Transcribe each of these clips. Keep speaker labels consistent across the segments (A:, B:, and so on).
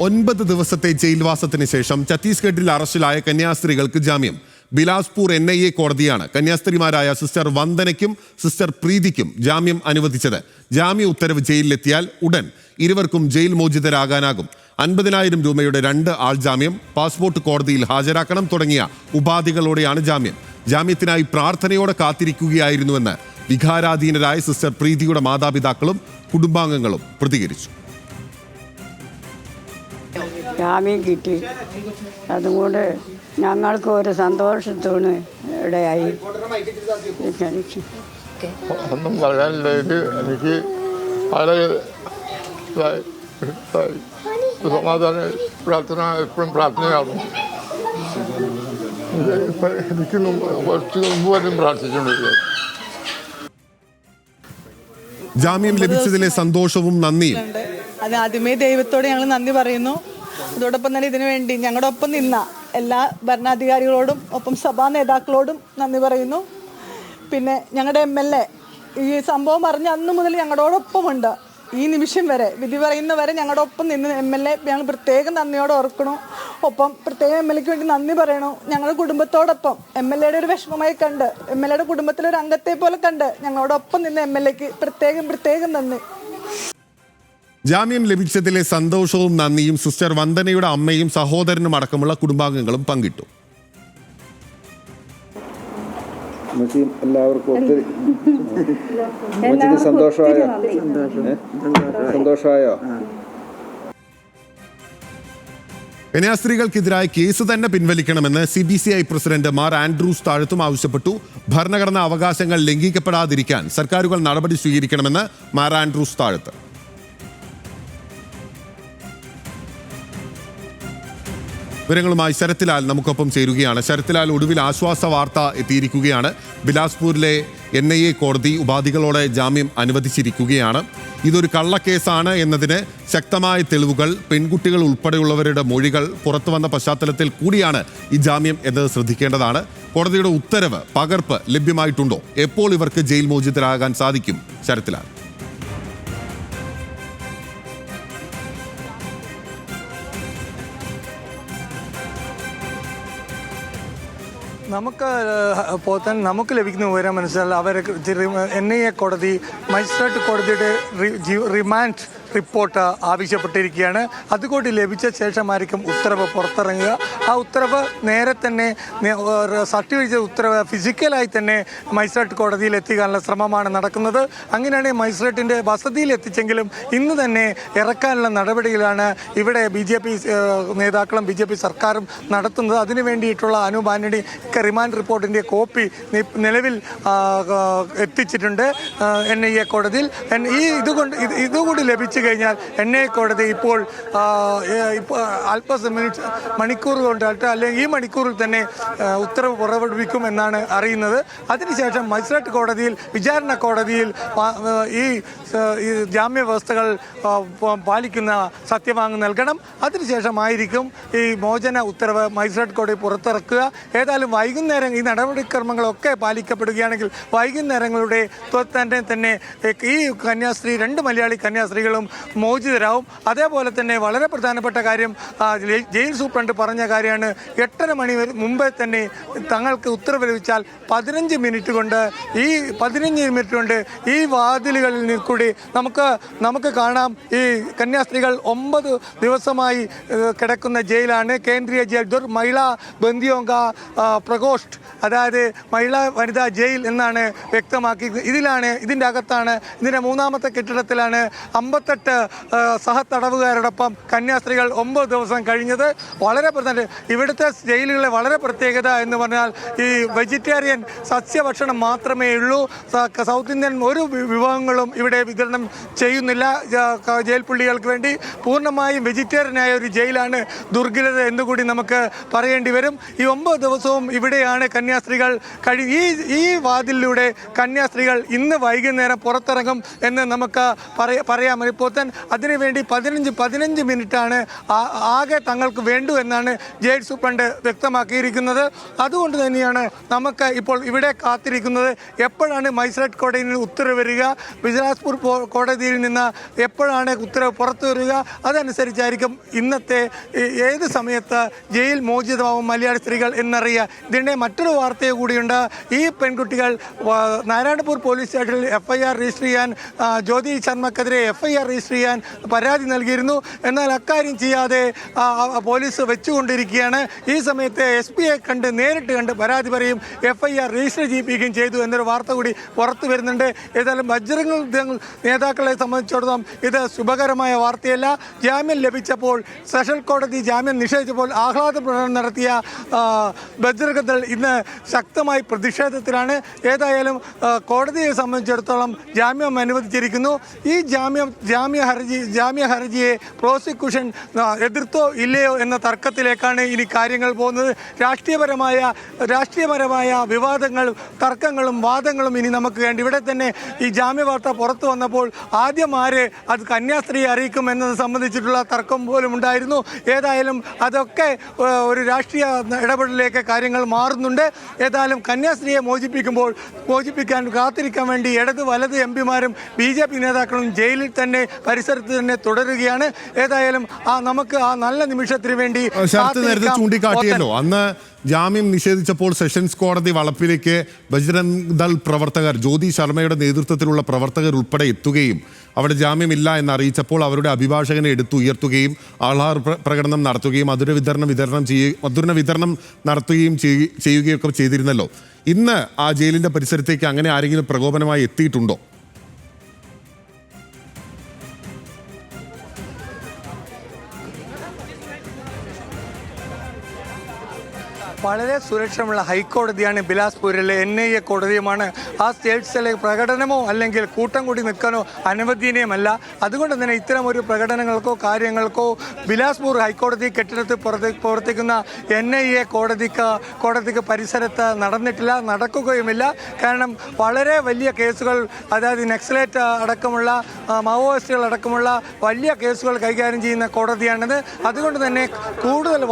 A: 9 ദിവസത്തെ ജയിൽവാസത്തിന് ശേഷം ഛത്തീസ്ഗഡിൽ അറസ്റ്റിലായ കന്യാസ്ത്രീകൾക്ക് ജാമ്യം. ബിലാസ്പൂർ NIA കോടതിയാണ് കന്യാസ്ത്രീമാരായ സിസ്റ്റർ വന്ദനയ്ക്കും സിസ്റ്റർ പ്രീതിക്കും ജാമ്യം അനുവദിച്ചത്. ജാമ്യ ഉത്തരവ് ജയിലിലെത്തിയാൽ ഉടൻ ഇരുവർക്കും ജയിൽ മോചിതരാകാനാകും. 50,000 രൂപയുടെ 2 ആൾ ജാമ്യം, പാസ്പോർട്ട് കോടതിയിൽ ഹാജരാക്കണം തുടങ്ങിയ ഉപാധികളോടെയാണ് ജാമ്യം. ജാമ്യത്തിനായി പ്രാർത്ഥനയോടെ കാത്തിരിക്കുകയായിരുന്നുവെന്ന് വികാരാധീനരായ സിസ്റ്റർ പ്രീതിയുടെ മാതാപിതാക്കളും കുടുംബാംഗങ്ങളും പ്രതികരിച്ചു.
B: ജാമ്യം കിട്ടി, അതുകൊണ്ട് ഞങ്ങൾക്ക് ഒരു സന്തോഷത്തോണ് ഇടയായി.
C: ഒന്നും പറയാനില്ല. എനിക്ക് വളരെ സമാധാന പ്രാർത്ഥന എപ്പോഴും പ്രാർത്ഥനയാണ്. എനിക്ക് കുറച്ച് മുമ്പ് വരും പ്രാർത്ഥിച്ചുകൊണ്ടിരിക്കുക.
A: ജാമ്യം ലഭിച്ചതിലെ സന്തോഷവും നന്ദിയും
D: അത് ആദ്യമേ ദൈവത്തോട് ഞങ്ങൾ നന്ദി പറയുന്നു. അതോടൊപ്പം തന്നെ ഇതിനു വേണ്ടി ഞങ്ങളുടെ ഒപ്പം നിന്ന എല്ലാ ഭരണാധികാരികളോടും ഒപ്പം സഭാ നേതാക്കളോടും നന്ദി പറയുന്നു. പിന്നെ ഞങ്ങളുടെ MLA ഈ സംഭവം അറിഞ്ഞ അന്ന് മുതൽ ഞങ്ങളോടൊപ്പമുണ്ട്. ഈ നിമിഷം വരെ വിധി പറയുന്നവരെ ഞങ്ങളുടെ ഒപ്പം നിന്ന് MLA ഞങ്ങൾ പ്രത്യേകം നന്ദിയോടെ ഓർക്കണു. ഒപ്പം പ്രത്യേകം MLAക്ക് വേണ്ടി നന്ദി പറയണു. ഞങ്ങളുടെ കുടുംബത്തോടൊപ്പം MLAയുടെ ഒരു വിഷമമായി കണ്ട്, MLAയുടെ കുടുംബത്തിലെ ഒരു അംഗത്തെ പോലെ കണ്ട് ഞങ്ങളോടൊപ്പം നിന്ന് MLAക്ക് പ്രത്യേകം നന്ദി.
A: ജാമ്യം ലഭിച്ചതിലെ സന്തോഷവും നന്ദിയും സിസ്റ്റർ വന്ദനയുടെ അമ്മയും സഹോദരനും അടക്കമുള്ള കുടുംബാംഗങ്ങളും പങ്കിട്ടു.
E: എല്ലാവർക്കും സന്തോഷമായോ?
A: കന്യാസ്ത്രീകൾക്കെതിരായ കേസ് തന്നെ പിൻവലിക്കണമെന്ന് CBCI പ്രസിഡന്റ് മാർ ആൻഡ്രൂസ് താഴത്തും ആവശ്യപ്പെട്ടു. ഭരണഘടനാ അവകാശങ്ങൾ ലംഘിക്കപ്പെടാതിരിക്കാൻ സർക്കാരുകൾ നടപടി സ്വീകരിക്കണമെന്ന് മാർ ആൻഡ്രൂസ് താഴത്ത്. വിവരങ്ങളുമായി ശരത്ലാൽ നമുക്കൊപ്പം ചേരുകയാണ്. ശരത്ലാൽ, ഒടുവിൽ ആശ്വാസ വാർത്ത എത്തിയിരിക്കുകയാണ്. ബിലാസ്പൂരിലെ NIA കോടതി ഉപാധികളോടെ ജാമ്യം അനുവദിച്ചിരിക്കുകയാണ്. ഇതൊരു കള്ളക്കേസാണ് എന്നതിന് ശക്തമായ തെളിവുകൾ, പെൺകുട്ടികൾ ഉൾപ്പെടെയുള്ളവരുടെ മൊഴികൾ പുറത്തു വന്ന പശ്ചാത്തലത്തിൽ കൂടിയാണ് ഈ ജാമ്യം എന്നത് ശ്രദ്ധിക്കേണ്ടതാണ്. കോടതിയുടെ ഉത്തരവ് പകർപ്പ് ലഭ്യമായിട്ടുണ്ടോ? എപ്പോൾ ഇവർക്ക് ജയിൽ മോചിതരാകാൻ സാധിക്കും? ശരത്ലാൽ.
F: നമുക്ക് ലഭിക്കുന്ന വിവരം മനസ്സിലാൽ അവർ NIA കോടതി മജിസ്ട്രേറ്റ് കോടതിയുടെ റിമാൻഡ് റിപ്പോർട്ട് ആവശ്യപ്പെട്ടിരിക്കുകയാണ്. അതുകൂടി ലഭിച്ച ശേഷമായിരിക്കും ഉത്തരവ് പുറത്തിറങ്ങുക. ആ ഉത്തരവ് നേരെ തന്നെ സർട്ടിഫിക്കറ്റ് ചെയ്ത ഉത്തരവ് ഫിസിക്കലായി തന്നെ മജിസ്ട്രേറ്റ് കോടതിയിൽ എത്തിക്കാനുള്ള ശ്രമമാണ് നടക്കുന്നത്. അങ്ങനെയാണ് മജിസ്ട്രേറ്റിൻ്റെ വസതിയിൽ എത്തിച്ചെങ്കിലും ഇന്ന് തന്നെ ഇറക്കാനുള്ള നടപടികളാണ് ഇവിടെ BJP നേതാക്കളും BJP സർക്കാരും നടത്തുന്നത്. അതിനു വേണ്ടിയിട്ടുള്ള അനുബാനടി റിമാൻഡ് റിപ്പോർട്ടിൻ്റെ കോപ്പി നിലവിൽ എത്തിച്ചിട്ടുണ്ട് NIA കോടതിയിൽ. ഇതുകൂടി ലഭിച്ചു കഴിഞ്ഞാൽ NIA കോടതി ഇപ്പോൾ മണിക്കൂർ കൊണ്ട് അല്ലെങ്കിൽ ഈ മണിക്കൂറിൽ തന്നെ ഉത്തരവ് പുറപ്പെടുവിക്കും എന്നാണ് അറിയുന്നത്. അതിനുശേഷം മജിസ്ട്രേറ്റ് കോടതിയിൽ, വിചാരണ കോടതിയിൽ ഈ ജാമ്യ വ്യവസ്ഥകൾ പാലിക്കുന്ന സത്യവാങ്മൂലം നൽകണം. അതിനുശേഷമായിരിക്കും ഈ മോചന ഉത്തരവ് മജിസ്ട്രേറ്റ് കോടതി പുറത്തിറക്കുക. ഏതായാലും വൈകുന്നേരം ഈ നടപടിക്രമങ്ങളൊക്കെ പാലിക്കപ്പെടുകയാണെങ്കിൽ വൈകുന്നേരങ്ങളുടെ തന്നെ ഈ കന്യാസ്ത്രീ 2 മലയാളി കന്യാസ്ത്രീകളും മോചിതരാവും. അതേപോലെ തന്നെ വളരെ പ്രധാനപ്പെട്ട കാര്യം ജയിൽ സൂപ്രണ്ട് പറഞ്ഞ കാര്യമാണ്. 8:30 മണി മുമ്പേ തന്നെ തങ്ങൾക്ക് ഉത്തരവ് ലഭിച്ചാൽ 15 മിനിറ്റ് കൊണ്ട് ഈ വാതിലുകളിൽ കൂടി നമുക്ക് കാണാം. ഈ കന്യാസ്ത്രീകൾ 9 ദിവസമായി കിടക്കുന്ന ജയിലാണ് കേന്ദ്രീയ ജയിൽ മഹിളാ ബന്ദിയോങ്ക പ്രകോഷ്ഠ്, അതായത് മഹിളാ വനിതാ ജയിൽ എന്നാണ് വ്യക്തമാക്കി. ഇതിൻ്റെ അകത്താണ്, ഇതിൻ്റെ 3ാമത്തെ കെട്ടിടത്തിലാണ് 58 സഹതടവുകാരോടൊപ്പം കന്യാസ്ത്രീകൾ 9 ദിവസം കഴിഞ്ഞത്. വളരെ പ്രധാന ഇവിടുത്തെ ജയിലുകളിലെ വളരെ പ്രത്യേകത എന്ന് പറഞ്ഞാൽ ഈ വെജിറ്റേറിയൻ സസ്യഭക്ഷണം മാത്രമേ ഉള്ളൂ. സൗത്ത് ഇന്ത്യൻ ഒരു വിഭവങ്ങളും ഇവിടെ വിതരണം ചെയ്യുന്നില്ല. ജയിൽ പുള്ളികൾക്ക് വേണ്ടി പൂർണ്ണമായും വെജിറ്റേറിയനായ ഒരു ജയിലാണ് ദുർഗിലത എന്നുകൂടി നമുക്ക് പറയേണ്ടി വരും. ഈ 9 ദിവസവും ഇവിടെയാണ് കന്യാസ്ത്രീകൾ ഈ വാതിലിലൂടെ കന്യാസ്ത്രീകൾ ഇന്ന് വൈകുന്നേരം പുറത്തിറങ്ങും എന്ന് നമുക്ക് പറയാം. ഇപ്പോൾ പോത്തൻ. അതിനുവേണ്ടി 15 മിനിറ്റാണ് ആകെ തങ്ങൾക്ക് വേണ്ടു എന്നാണ് ജയിൽ സൂപ്രണ്ട് വ്യക്തമാക്കിയിരിക്കുന്നത്. അതുകൊണ്ട് തന്നെയാണ് നമുക്ക് ഇപ്പോൾ ഇവിടെ കാത്തിരിക്കുന്നത് എപ്പോഴാണ് മജിസ്ട്രേറ്റ് കോടതിയിൽ നിന്ന് ഉത്തരവ് വരിക, ബിലാസ്പൂർ കോടതിയിൽ നിന്ന് എപ്പോഴാണ് ഉത്തരവ് പുറത്തു വരിക. അതനുസരിച്ചായിരിക്കും ഇന്നത്തെ ഏത് സമയത്ത് ജയിൽ മോചിതമാവും മലയാളി സ്ത്രീകൾ എന്നറിയുക. ഇതിൻ്റെ മറ്റൊരു വാർത്തയെ കൂടിയുണ്ട്. ഈ പെൺകുട്ടികൾ നാരായണപൂർ പോലീസ് സ്റ്റേഷനിൽ FIR രജിസ്റ്റർ ചെയ്യാൻ, ജ്യോതി ശർമ്മക്കെതിരെ FIR രജിസ്റ്റർ ചെയ്യാൻ പരാതി നൽകിയിരുന്നു. എന്നാൽ അക്കാര്യം ചെയ്യാതെ പോലീസ് വെച്ചുകൊണ്ടിരിക്കുകയാണ്. ഈ സമയത്ത് SP-യെ നേരിട്ട് കണ്ട് പരാതി പറയും, FIR രജിസ്റ്റർ ചെയ്യിപ്പിക്കുകയും ചെയ്തു എന്നൊരു വാർത്ത കൂടി പുറത്തു വരുന്നുണ്ട്. ഏതായാലും ബജ്രംഗ് നേതാക്കളെ സംബന്ധിച്ചിടത്തോളം ഇത് ശുഭകരമായ വാർത്തയല്ല. ജാമ്യം ലഭിച്ചപ്പോൾ സെഷൻ കോടതി ജാമ്യം നിഷേധിച്ചപ്പോൾ ആഹ്ലാദ പ്രകടനം നടത്തിയ ബജ്രംഗ് ദൾ ഇന്ന് ശക്തമായി പ്രതിഷേധത്തിലാണ്. ഏതായാലും കോടതിയെ സംബന്ധിച്ചിടത്തോളം ജാമ്യം അനുവദിച്ചിരിക്കുന്നു. ഈ ജാമ്യ ഹർജിയെ പ്രോസിക്യൂഷൻ എതിർത്തോ ഇല്ലയോ എന്ന തർക്കത്തിലേക്കാണ് ഇനി കാര്യങ്ങൾ പോകുന്നത്. രാഷ്ട്രീയപരമായ വിവാദങ്ങളും തർക്കങ്ങളും വാദങ്ങളും ഇനി നമുക്ക് വേണ്ടി. ഇവിടെ തന്നെ ഈ ജാമ്യ വാർത്ത പുറത്തു വന്നപ്പോൾ ആദ്യം അത് കന്യാസ്ത്രീയെ അറിയിക്കും എന്നത് സംബന്ധിച്ചിട്ടുള്ള തർക്കം പോലും ഉണ്ടായിരുന്നു. ഏതായാലും അതൊക്കെ ഒരു രാഷ്ട്രീയ ഇടപെടലിലേക്ക് കാര്യങ്ങൾ മാറുന്നുണ്ട്. ഏതായാലും കന്യാസ്ത്രീയെ മോചിപ്പിക്കാൻ കാത്തിരിക്കാൻ വേണ്ടി ഇടത് വലത് MP-മാരും BJP നേതാക്കളും ജയിലിൽ തന്നെ പരിസരത്ത് തന്നെ തുടരുകയാണ്. ഏതായാലും നമുക്ക് ആ നല്ല നിമിഷത്തിന് വേണ്ടി
A: നേരത്തെ ചൂണ്ടിക്കാട്ടിയല്ലോ, അന്ന് ജാമ്യം നിഷേധിച്ചപ്പോൾ സെഷൻസ് കോടതി വളപ്പിലേക്ക് ബജ്രംഗ് ദൾ പ്രവർത്തകർ, ജ്യോതി ശർമ്മയുടെ നേതൃത്വത്തിലുള്ള പ്രവർത്തകർ ഉൾപ്പെടെ എത്തുകയും അവിടെ ജാമ്യമില്ല എന്നറിയിച്ചപ്പോൾ അവരുടെ അഭിഭാഷകനെ എടുത്തുയർത്തുകയും ആഹ്ലാദ പ്രകടനം നടത്തുകയും മധുര വിതരണം നടത്തുകയും ചെയ്യുകയൊക്കെ ചെയ്തിരുന്നല്ലോ. ഇന്ന് ആ ജയിലിന്റെ പരിസരത്തേക്ക് അങ്ങനെ ആരെങ്കിലും പ്രകോപനമായി എത്തിയിട്ടുണ്ടോ?
F: വളരെ സുരക്ഷയുള്ള ഹൈക്കോടതിയാണ് ബിലാസ്പൂരിലെ NIA കോടതിയുമാണ്. ആ സ്റ്റേറ്റ്സിലെ പ്രകടനമോ അല്ലെങ്കിൽ കൂട്ടം കൂടി നിൽക്കാനോ അനുവദനീയമല്ല. അതുകൊണ്ട് തന്നെ ഇത്തരം ഒരു പ്രകടനങ്ങൾക്കോ കാര്യങ്ങൾക്കോ ബിലാസ്പൂർ ഹൈക്കോടതി കെട്ടിടത്തിൽ പ്രവർത്തിക്കുന്ന NIA കോടതിക്ക് പരിസരത്ത് നടക്കുകയുമില്ല. കാരണം വളരെ വലിയ കേസുകൾ, അതായത് നക്സലേറ്റ് അടക്കമുള്ള മാവോയിസ്റ്റുകൾ അടക്കമുള്ള വലിയ കേസുകൾ കൈകാര്യം ചെയ്യുന്ന കോടതിയാണിത്. അതുകൊണ്ട് തന്നെ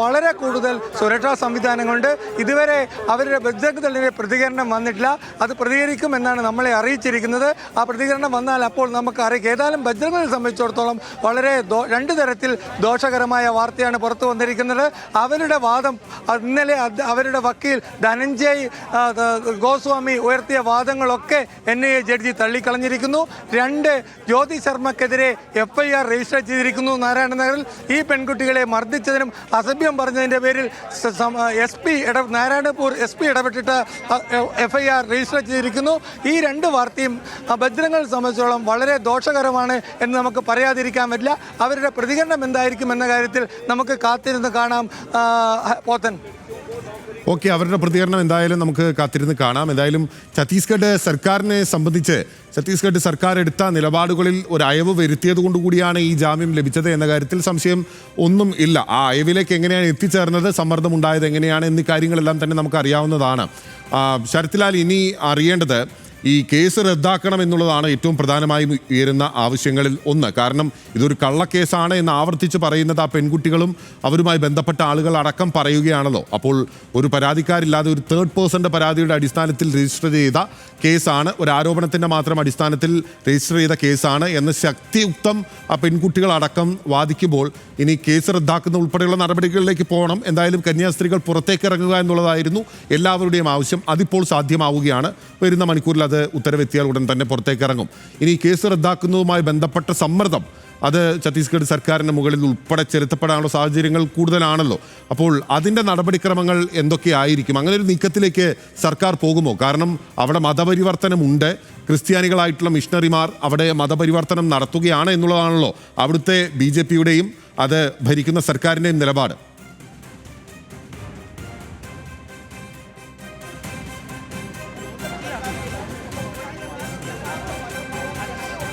F: വളരെ കൂടുതൽ സുരക്ഷാ സംവിധാനങ്ങൾ. ഇതുവരെ അവരുടെ ബജ്രംഗ് ദളിന്റെ പ്രതികരണം വന്നിട്ടില്ല. അത് പ്രതികരിക്കുമെന്നാണ് നമ്മളെ അറിയിച്ചിരിക്കുന്നത്. ആ പ്രതികരണം വന്നാൽ അപ്പോൾ നമുക്ക് അറിയിക്കാം. ഏതായാലും ബജ്രംഗ് ദളിനെ സംബന്ധിച്ചിടത്തോളം വളരെ രണ്ട് തരത്തിൽ ദോഷകരമായ വാർത്തയാണ് പുറത്തു വന്നിരിക്കുന്നത്. അവരുടെ വാദം ഇന്നലെ അവരുടെ വക്കീൽ ധനഞ്ജയ് ഗോസ്വാമി ഉയർത്തിയ വാദങ്ങളൊക്കെ NIA ജഡ്ജി തള്ളിക്കളഞ്ഞിരിക്കുന്നു. 2, ജ്യോതി ശർമ്മക്കെതിരെ FIR രജിസ്റ്റർ ചെയ്തിരിക്കുന്നു. നാരായണനഗറിൽ ഈ പെൺകുട്ടികളെ മർദ്ദിച്ചതിനും അസഭ്യം പറഞ്ഞതിൻ്റെ പേരിൽ നാരായണപൂർ SP ഇടപെട്ടിട്ട് FIR രജിസ്റ്റർ ചെയ്തിരിക്കുന്നു. ഈ 2 വാർത്തയും ബജ്രംഗ് സംബന്ധിച്ചോളം വളരെ ദോഷകരമാണ് എന്ന് നമുക്ക് പറയാതിരിക്കാൻ പറ്റില്ല. അവരുടെ പ്രതികരണം എന്തായിരിക്കും എന്ന കാര്യത്തിൽ നമുക്ക് കാത്തിരുന്ന് കാണാം. പോത്തൻ,
A: ഓക്കെ, അവരുടെ പ്രതികരണം എന്തായാലും നമുക്ക് കാത്തിരുന്ന് കാണാം. എന്തായാലും ഛത്തീസ്ഗഡ് സർക്കാരിനെ സംബന്ധിച്ച് ഛത്തീസ്ഗഡ് സർക്കാർ എടുത്ത നിലപാടുകളിൽ ഒരു അയവ് വരുത്തിയത് കൊണ്ടുകൂടിയാണ് ഈ ജാമ്യം ലഭിച്ചത് എന്ന കാര്യത്തിൽ സംശയം ഒന്നും ഇല്ല. ആ അയവിലേക്ക് എങ്ങനെയാണ് എത്തിച്ചേർന്നത്, സമ്മർദ്ദം ഉണ്ടായത് എങ്ങനെയാണ് എന്നീ കാര്യങ്ങളെല്ലാം തന്നെ നമുക്ക് അറിയാവുന്നതാണ്. ശരത്ലാൽ, ഇനി അറിയേണ്ടത് ഈ കേസ് റദ്ദാക്കണം എന്നുള്ളതാണ് ഏറ്റവും പ്രധാനമായും ഉയരുന്ന ആവശ്യങ്ങളിൽ ഒന്ന്. കാരണം ഇതൊരു കള്ളക്കേസാണ് എന്ന് ആവർത്തിച്ച് പറയുന്നത് ആ പെൺകുട്ടികളും അവരുമായി ബന്ധപ്പെട്ട ആളുകൾ അടക്കം പറയുകയാണല്ലോ. അപ്പോൾ ഒരു പരാതിക്കാരില്ലാതെ ഒരു തേർഡ് പേഴ്സന്റെ പരാതിയുടെ അടിസ്ഥാനത്തിൽ രജിസ്റ്റർ ചെയ്ത കേസാണ്, ഒരു ആരോപണത്തിൻ്റെ മാത്രം അടിസ്ഥാനത്തിൽ രജിസ്റ്റർ ചെയ്ത കേസാണ് എന്ന് ശക്തിയുക്തം ആ പെൺകുട്ടികൾ അടക്കം വാദിക്കുമ്പോൾ ഇനി കേസ് റദ്ദാക്കുന്ന ഉൾപ്പെടെയുള്ള നടപടികളിലേക്ക് പോകണം. എന്തായാലും കന്യാസ്ത്രീകൾ പുറത്തേക്ക് ഇറങ്ങുക എന്നുള്ളതായിരുന്നു എല്ലാവരുടെയും ആവശ്യം. അതിപ്പോൾ സാധ്യമാവുകയാണ്. വരുന്ന മണിക്കൂറിൽ അത് ഉത്തരവെത്തിയാൽ ഉടൻ തന്നെ പുറത്തേക്ക് ഇറങ്ങും. ഇനി കേസ് റദ്ദാക്കുന്നതുമായി ബന്ധപ്പെട്ട സമ്മർദ്ദം അത് ഛത്തീസ്ഗഡ് സർക്കാരിൻ്റെ മുകളിൽ ഉൾപ്പെടെ ചെലുത്തപ്പെടാനുള്ള സാഹചര്യങ്ങൾ കൂടുതലാണല്ലോ. അപ്പോൾ അതിൻ്റെ നടപടിക്രമങ്ങൾ എന്തൊക്കെയായിരിക്കും? അങ്ങനെ ഒരു നീക്കത്തിലേക്ക് സർക്കാർ പോകുമോ? കാരണം അവിടെ മതപരിവർത്തനമുണ്ട്. ക്രിസ്ത്യാനികളായിട്ടുള്ള മിഷണറിമാർ അവിടെ മതപരിവർത്തനം നടത്തുകയാണ് എന്നുള്ളതാണല്ലോ അവിടുത്തെ BJP-യുടെയും അത് ഭരിക്കുന്ന സർക്കാരിൻ്റെയും നിലപാട്.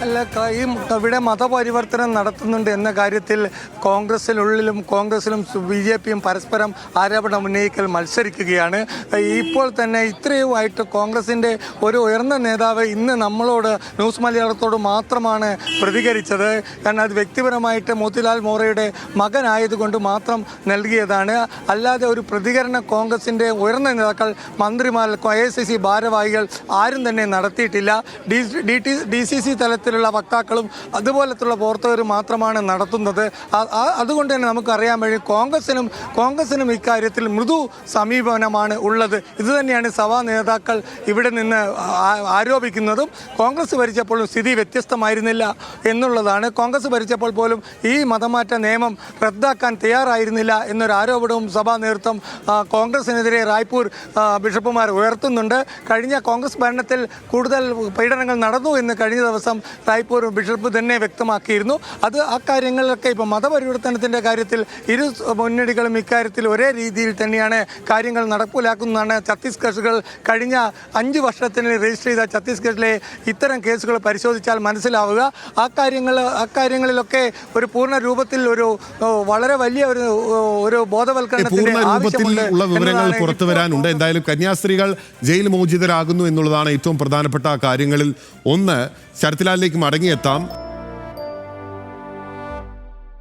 F: അല്ല, ഇവിടെ മതപരിവർത്തനം നടത്തുന്നുണ്ട് എന്ന കാര്യത്തിൽ കോൺഗ്രസിനുള്ളിലും കോൺഗ്രസിലും BJPയും പരസ്പരം ആരോപണം ഉന്നയിക്കൽ മത്സരിക്കുകയാണ്. ഇപ്പോൾ തന്നെ ഇത്രയുമായിട്ട് കോൺഗ്രസിൻ്റെ ഒരു ഉയർന്ന നേതാവ് ഇന്ന് നമ്മളോട് ന്യൂസ് മലയാളത്തോട് മാത്രമാണ് പ്രതികരിച്ചത്. കാരണം അത് വ്യക്തിപരമായിട്ട് മോത്തിലാൽ വോറയുടെ മകനായതുകൊണ്ട് മാത്രം നൽകിയതാണ്. അല്ലാതെ ഒരു പ്രതികരണം കോൺഗ്രസിൻ്റെ ഉയർന്ന നേതാക്കൾ, മന്ത്രിമാർ, AICC ഭാരവാഹികൾ ആരും തന്നെ നടത്തിയിട്ടില്ല. DCC തലത്തിലുള്ള വക്താക്കളും അതുപോലത്തുള്ള പ്രവർത്തകരും മാത്രമാണ് നടത്തുന്നത്. അതുകൊണ്ട് തന്നെ നമുക്കറിയാൻ കഴിയും കോൺഗ്രസിനും ഇക്കാര്യത്തിൽ മൃദു സമീപനമാണ് ഉള്ളത്. ഇതുതന്നെയാണ് സഭാ നേതാക്കൾ ഇവിടെ നിന്ന് ആരോപിക്കുന്നതും. കോൺഗ്രസ് ഭരിച്ചപ്പോഴും സ്ഥിതി വ്യത്യസ്തമായിരുന്നില്ല എന്നുള്ളതാണ്. കോൺഗ്രസ് ഭരിച്ചപ്പോൾ പോലും ഈ മതമാറ്റ നിയമം റദ്ദാക്കാൻ തയ്യാറായിരുന്നില്ല എന്നൊരു ആരോപണവും സഭാ നേതൃത്വം കോൺഗ്രസിനെതിരെ റായ്പൂർ ബിഷപ്പുമാർ ഉയർത്തുന്നുണ്ട്. കഴിഞ്ഞ കോൺഗ്രസ് ഭരണത്തിൽ കൂടുതൽ പീഡനങ്ങൾ നടന്നു എന്ന് കഴിഞ്ഞ ദിവസം റായ്പൂർ ബിഷപ്പ് തന്നെ വ്യക്തമാക്കിയിരുന്നു. ആ കാര്യങ്ങളിലൊക്കെ ഇപ്പോൾ മതപരിവർത്തനത്തിൻ്റെ കാര്യത്തിൽ ഇരു മുന്നണികളും ഇക്കാര്യത്തിൽ ഒരേ രീതിയിൽ തന്നെയാണ് കാര്യങ്ങൾ നടപ്പിലാക്കുന്നതാണ്. ഛത്തീസ്ഗഡ് കഴിഞ്ഞ 5 വർഷത്തിന് രജിസ്റ്റർ ചെയ്ത ഛത്തീസ്ഗഡിലെ ഇത്തരം കേസുകൾ പരിശോധിച്ചാൽ മനസ്സിലാവുക. അക്കാര്യങ്ങളിലൊക്കെ ഒരു പൂർണ്ണ രൂപത്തിൽ വളരെ വലിയ ഒരു ബോധവൽക്കരണത്തിന്റെ ആവശ്യമുണ്ട്.
A: വിവരങ്ങൾ പുറത്തു വരാനുണ്ട്. എന്തായാലും കന്യാസ്ത്രീകൾ ജയിൽ മോചിതരാകുന്നു എന്നുള്ളതാണ് ഏറ്റവും പ്രധാനപ്പെട്ട കാര്യങ്ങളിൽ ഒന്ന്. ശരത്ലാലിലേക്ക് മടങ്ങിയെത്താം.